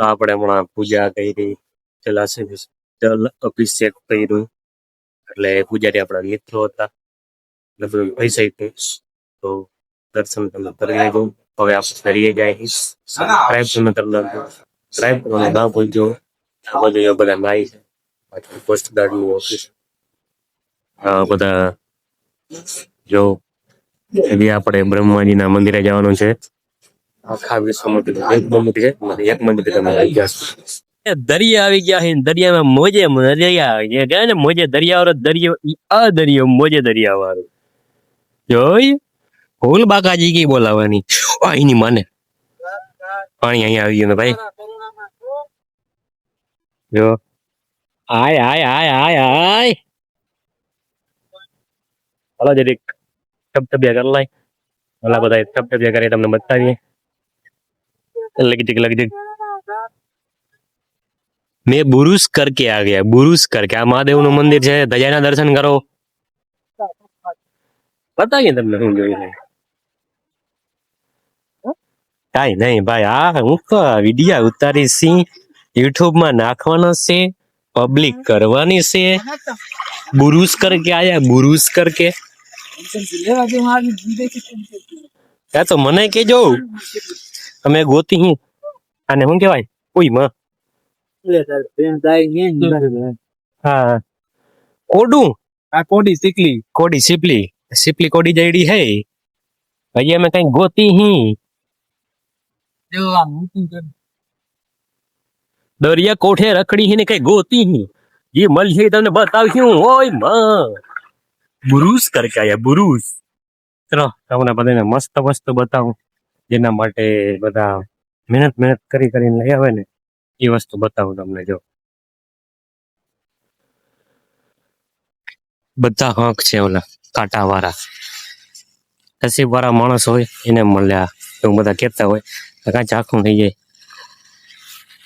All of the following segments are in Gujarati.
આપણે હમણાં પૂજા કરી, જલ અભિષેક કર્યું. એટલે પૂજારી આપણા મિત્રો હતા, એટલે બધું થઈ શક્યું. તો દર્શન તમે કરી લેજો. હવે આપણે ફરીએ જાય. સબસ્ક્રાઇબ તમે કરી નાખજો. સબસ્ક્રાઇબ કરવાનું ના ભૂલજો. આ બધું બધા નાઈ છે. પાછું પોસ્ટ ગાર્ડની ઓફિસ બધા જો એવી આપણે બ્રહ્માજીના મંદિરે જવાનું છે. આખા વિશ્વમાં એક મંદિર છે, એક મંદિર તમે આવી ગયા છો. દરિયા આવી ગયા છે. દરિયામાં મોજે દરિયા આવી ગયા ને, મોજે દરિયા વાળો દરિયો આ દરિયો મોજે દરિયા વાળો જોઈ ફૂલ બાકાજી કી બોલાવાની એની માને પાણી અહીંયા આવી ગયું ને ભાઈ. જો આય આય આય આય આય હાલો જરીક ટપટપિયા કરી લાય. ઓલા બધા ટપટપિયા કરે તમને બતાવીએ. લગજગ મેં बुरुश करके आ गया. बुरुश करके આ મહાદેવ નું મંદિર છે. ધજાના દર્શન કરો. બતાવીએ તમને શું જોયું. કાઈ નહીં ભાઈ, આ હું તો વિડિયા ઉતારી સી યુટ્યુબ માં નાખવાનો છે, પબ્લિક કરવાની છે. बुरुश करके आया, बुरुश करके યા તો મને કેજો અમે ગોતી હું અને શું કહેવાય કોઈ માં હા કોડું આ કોડી સિકલી કોડી સિપલી સિપલી કોડી જઈડી હે ભાઈ અમે કઈ ગોતી હી દરિયા કોઠે રખડી હી ને કઈ ગોતી હી ये मल है તમને બતાવ્યું ઓય માં बुरुश करके आया बुरुश. ચલો તમને બધાને મસ્ત મસ્ત બતાવું, જેના માટે બધા મહેનત કરીને લઈ આવે ને એ વસ્તુ બતાવું તમને. જો બધા હક છે ઓલા કાંટા વાળા નસીબ વાળા માણસ હોય એને મળ્યા એવું બધા કેતા હોય. કાંઈ ચાખું થઈ જાય.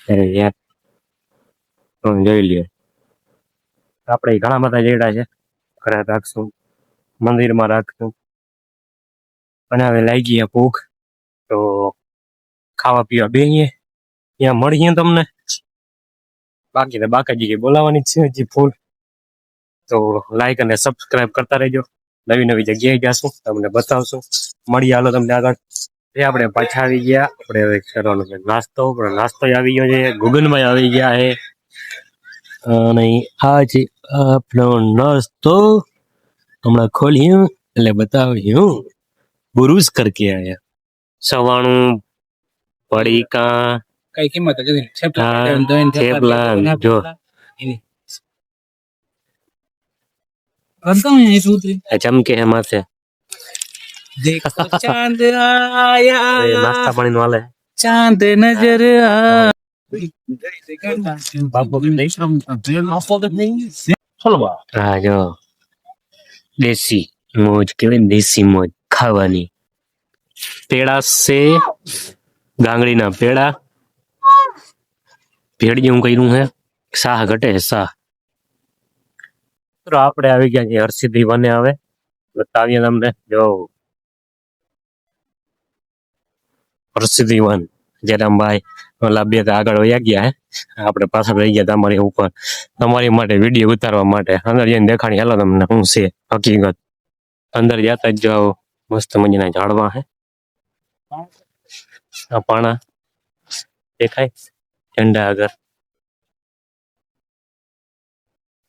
અરે યાર જોઈ લ્યો, આપણે ઘણા બધા જેડા છે. ઘરે રાખશું, મંદિરમાં રાખશું. અને હવે લાગી ગયા ભૂખ, તો ખાવા પીવા બેહીએ, ત્યાં મળીએ તમને. બાકી તો બાકાજી કે બોલાવાની જ છે હજી ફૂલ. તો લાઈક અને સબસ્ક્રાઇબ કરતા રહેજો. નવી નવી જગ્યાએ જશું, તમને બતાવશું. મળી હાલો તમને આગળ. એ આપણે પાછા આવી ગયા. આપણે હવે કરવાનો છે નાસ્તો. પણ નાસ્તો આવી ગયો છે, ગુગનભાઈ આવી ગયા છે. અને આજે આપણો નાસ્તો હમણાં ખોલ્યું એટલે બતાવ્યું. बुरुश करके आया. સવાણું પડીકા કઈ કિંમત થેપલા જો ચમકે હે માથે. ચાંદ આયા નાસ્તા પાણી નો હાલે. ચાંદ નજર આ જો દેશી મોજ કેવાય, દેશી મોજ ખાવાની. પેડા છે, ગાંગડીના પેડા, ભેડિયું કર્યું હે, શાહ ઘટે શાહ. આપણે આવી ગયા છીએ હરસિદ્ધિ વને. આવે બતાવીએ તમને. જો હરસિદ્ધિ વન જયરામભાઈ ઓલા બે આગળ વયા ગયા હે, આપણે પાછળ રહી ગયા તમારી ઉપર, તમારી માટે વિડીયો ઉતારવા માટે. અંદર જઈને દેખાડી હાલો તમને શું છે હકીકત. અંદર જતા જ જાઓ. મસ્ત મજાના ઝાડવા હે. આ પાણા દેખાય ઝંડા આગળ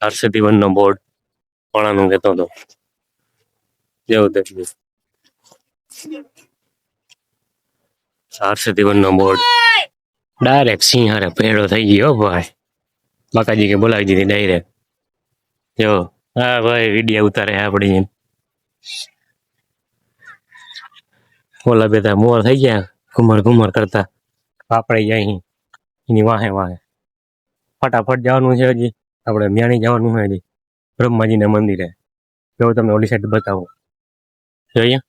હરસિદ્ધિ વન નો બોર્ડ પાણાનું કેતો હતો. જેવું દેખ્યું હરસિદ્ધિ વન નો બોર્ડ. ડાયરેક્ટ સિંહારે ભેડો થઈ ગયો ભાઈ. બાકાજી કે બોલાવી દીધી ડાયરેક્ટ. જો હા ભાઈ વિડીયો ઉતારે આપડી. ઓલા બધા મોર થઈ ગયા ઘુમર કરતા. આપણે જાય એની વાહે વાહે ફટાફટ જવાનું છે. હજી આપણે મ્યાણી જવાનું છે હજી બ્રહ્માજીના મંદિરે. જો તમને ઓલી સાઈડ બતાવો. જો અહીંયા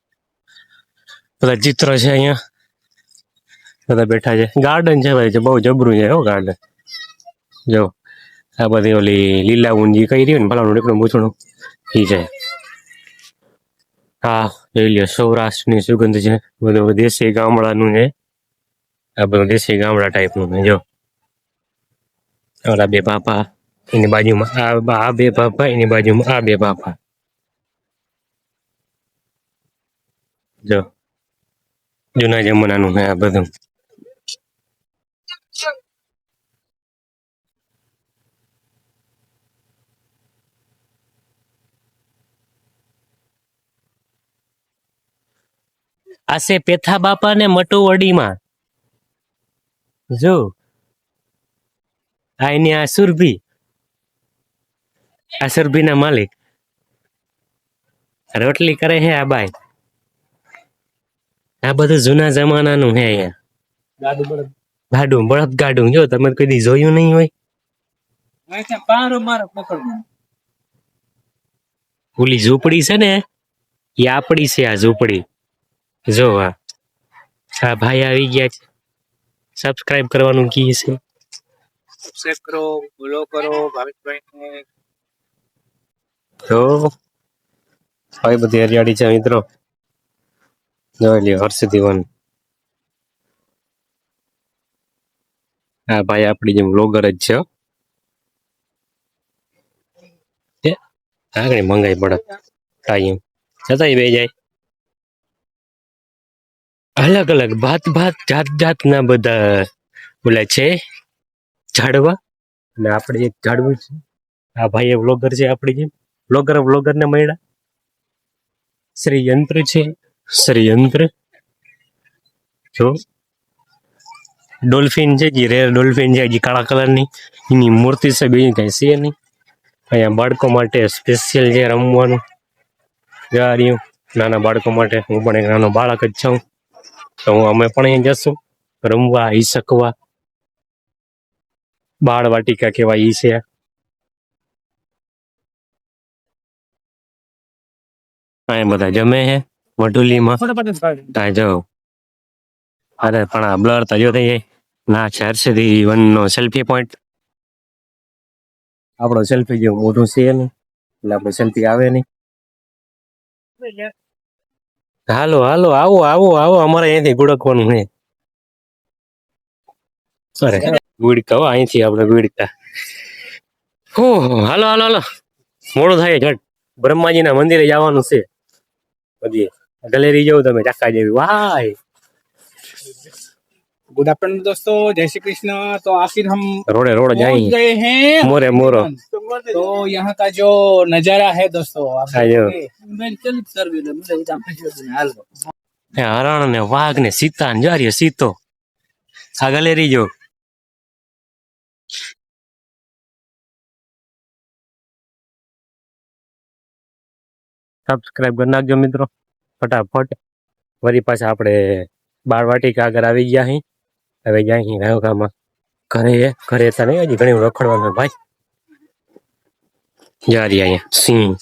બધા ચિત્ર છે, અહીંયા બધા બેઠા છે. ગાર્ડન છે ભાઈ, બહુ જબરું છે હો ગાર્ડન. જો આ બધી ઓલી લીલા ઊંજી કઈ રહ્યું ને ભલાનું નીકળું પૂછણું ઈ છે. હા જોઈ લ્યો સૌરાષ્ટ્રની સુગંધ છે. બધું દેશી ગામડાનું છે. આ બધું દેશી ગામડા ટાઈપનું છે. જો ઓલા બે બાપા એની બાજુમાં આ બે બાપા એની બાજુમાં આ બે બાપા. જો જૂના જમાનાનું છે આ બધું. આ છે પેથા બાપા ને મટુવડીમાં. જો આ એની આ સુરભી ના માલિક રોટલી કરે છે આ બાઈ. આ બધું જૂના જમાનાનું છે અહીંયા. ગાડું બળદ ગાડું જો તમે કોઈ દી જોયું નહીં હોય. ઓલી ઝૂંપડી છે ને એ આપડી છે. આ ઝૂંપડી જો આ ભાઈ આવી ગયા છે. સબસ્ક્રાઇબ કરવાનું કી છે. સબસ્ક્રાઇબ કરો, ફોલો કરો ભાવેશભાઈને. જો આવી બધી હરિયાળી છે મિત્રો. જોઈ લ્યો હર્ષદીવન. હા ભાઈ આપડી જેમ બ્લોગર જ છે. આગળ મંગાઈ પડે કાંઈ એમ છતાંય બે જાય. અલગ અલગ ભાત જાત ના બધા બોલે છે ઝાડવા. અને આપણે એક ઝાડવું છે. આ ભાઈ એ વ્લોગર છે આપડી જેમ. વ્લોગર ને મળ્યા. શ્રીયંત્ર છે. શ્રીયંત્ર જો ડોલ્ફિન છે જે રેર ડોલ્ફિન છે જે કાળા કલરની એની મૂર્તિ છે. બીજી કઈ છે નહીં. અહીંયા બાળકો માટે સ્પેશિયલ છે રમવાનું. જા રહ્યું નાના બાળકો માટે. હું પણ એક નાનો બાળક જ છું તો અમે પણ અહીંયા જશું રમવા શકવા. બાળ વાટિકા કહેવાય ઈ છે. અહીંયા બધા જમે છે વટુલીમાં. ત્યાં જો અરે પણ આ બ્લર તો જો થઈ જાય ના છે. હર્ષદી વન નો સેલ્ફી પોઈન્ટ. આપણો સેલ્ફી જેવું મોટું છે નહીં એટલે આપણે સેલ્ફી આવે નહીં. હાલો આવો અમારે અહીંથી ગુડકવાનું છે. અરે ગુડકા અહીંથી આપણે ગુડકા. હાલો મોડું થાય ઝટ. બ્રહ્માજીના મંદિરે જવાનું છે. બધી ગેલેરી જવું તમે ચાકા જેવી વાય. गुड आफ्टरनून दोस्तों, जय श्री कृष्ण। तो आखिर हम रोडे पहुंच जाएंगे गए हैं मोरो तो यहाँ का जो नजारा है दोस्तों आप आयो। देखोगे। હરણ ને વાઘ ને સીતા ને જારીએ સીતો. આ ગેલેરી જો સબસ્ક્રાઇબ કરી નાખજો મિત્રો ફટાફટ. વળી પાછા આપણે બાળવાટિકા આગળ આવી ગયા અહીં. હવે જાય અહીં રાયોગામાં ઘરે તો નહીં હજી ઘણી રખડવાનું ભાઈ. જારી અહીંયા સિંહ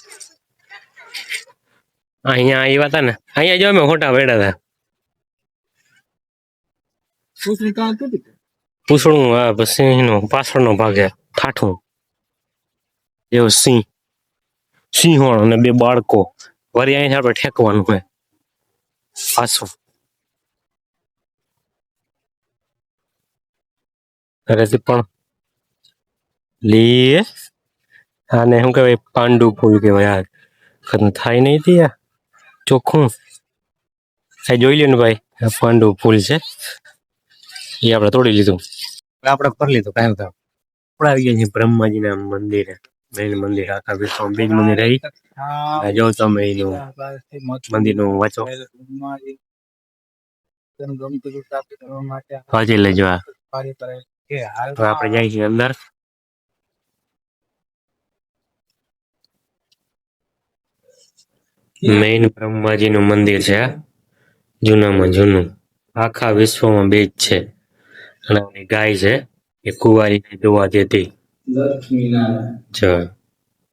અહીંયા આવ્યા હતા ને. અહીંયા જો અમે ખોટા વેડા હતા. પૂછડું હા સિંહ નો પાછળનો ભાગ છે ઠાઠું એવો સિંહોણ અને બે બાળકો. વળી અહીંયા આપણે ઠેકવાનું હોય પાછું. ઘરેથી પણ લે આને શું કહેવાય પાંડુ ફૂલ કહેવાય. આ થાય નહીં ત્યાં ચોખ્ખું આ જોઈ લ્યો ને ભાઈ. આ પાંડુ ફૂલ છે એ આપણે તોડી લીધું. આપણે કરી લીધું કાંઈ કામ. આપણે આવી ગયા છીએ બ્રહ્માજીના મંદિરે. મેન મંદિર આખા વિશ્વમાં બીજ મંદિર રહી. જો તમે એનું મંદિરનું વાંચો વાંચી લેજો. આપણે જાય છીએ અંદર. મેઇન બ્રહ્માજીનું મંદિર છે. જૂનામાં જૂનું આખા વિશ્વમાં બીજ છે. અને ગાય છે એ કુંવારી દોવા દેતી.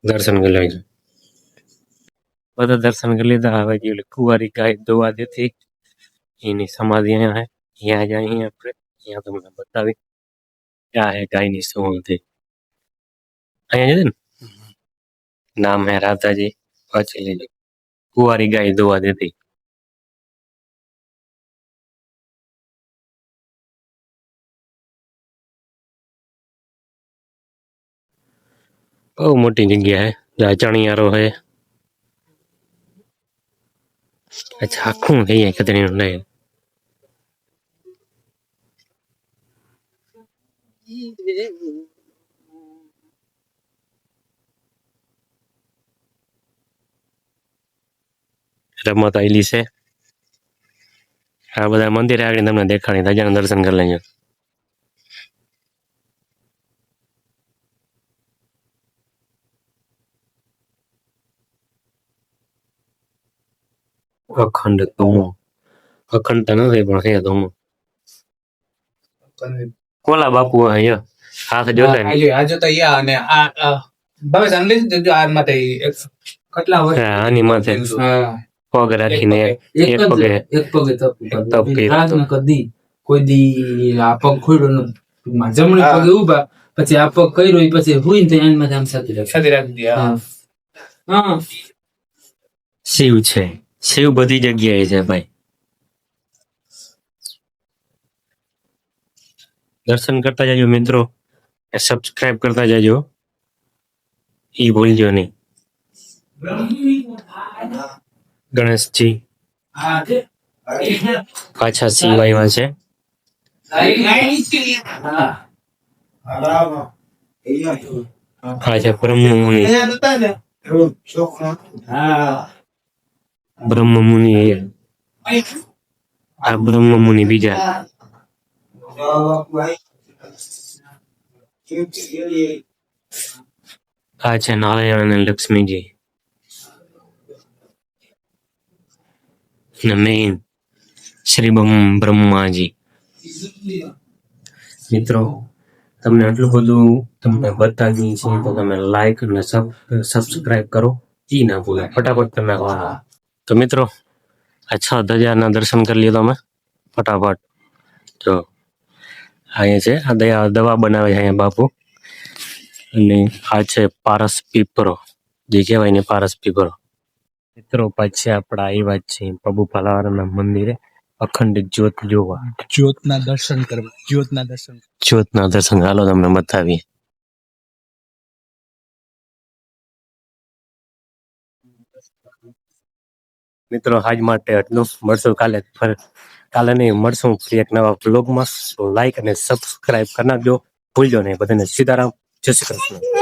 દર્શન કરી લેજો. બધા દર્શન કરી લીધા. હવે જે કુંવારી ગાય દોવા દેતી એની સમાધિ અહીંયા હે. ત્યાં જાય આપણે. ત્યાં તમને બતાવી ક્યાં હે ગાયની સમાધિ. અહીંયા છે ને નામ હે રાધાજી. વાંચી લેજો. કુંવારી ગાય દોવા દેતી. બહુ મોટી જગ્યા હે જ્યાં ચણિયારો હે અચ્છા આખું થઈ જાય કતરીનું નહીં રમત આવેલી છે આ બધા મંદિરે આગળ તમને દેખાડી રાજાના દર્શન કરી લેજો અખંડ ધૂમો અખંડ તો નથી પણ હે ધૂમો કોલા બાપુ અહીંયા હાથ જોતા ને આજો તો યા અને આ બસ અંગ્રેજ જો આ માટે કેટલા વર્ષ આની માથે હા પગ રાખીને એક પગે તપ કર્યું. કોઈ દી આ પગ ખોલ્યો ન જમણી પગે ઉભા પછી આ પગ કર્યો ઈ પછી હુઈ તો એન માં આમ સાથી રાખે સાથે રાખી દે હા હા શિવ છે શિવ બધી જગ્યાએ છે ભાઈ દર્શન કરતા જાજો મિત્રો સબસ્ક્રાઇબ કરતા જાજો ઈ ભૂલજો નહીં ગણેશજી પાછા શિવ આવ્યા છે આ છે બ્રહ્મમુનિ બ્રહ્મમુનિ આ બ્રહ્મમુનિ બીજા આ છે નારાયણ અને લક્ષ્મીજી અને મેઇન શ્રી બ્રહ્માજી મિત્રો તમને આટલું બધું તમને બતાવી છે તો તમે લાઈક અને સબસ્ક્રાઇબ કરો ઈ ના ભૂલો ફટાફટ તમે તો મિત્રો આ 6 ધજાના દર્શન કરી લીધો અમે ફટાફટ જો અહીંયા છે આ દવા બનાવે છે અહીંયા બાપુ અને આ છે પારસ પીપરો જે કહેવાય ને પારસ પીપરો મિત્રો પછી આપણા આવ્યા છે પ્રભુ ભલાવાળાના મંદિરે અખંડ જ્યોત જોવા જ્યોતના દર્શન હાલો તમને બતાવીએ મિત્રો આજ માટે આટલું મળશું કાલે નહીં મળશું એક નવા બ્લોગમાં લાઈક અને સબસ્ક્રાઇબ કરી નાખજો ભૂલજો નહીં બધાને સીતારામ જય શ્રી કૃષ્ણ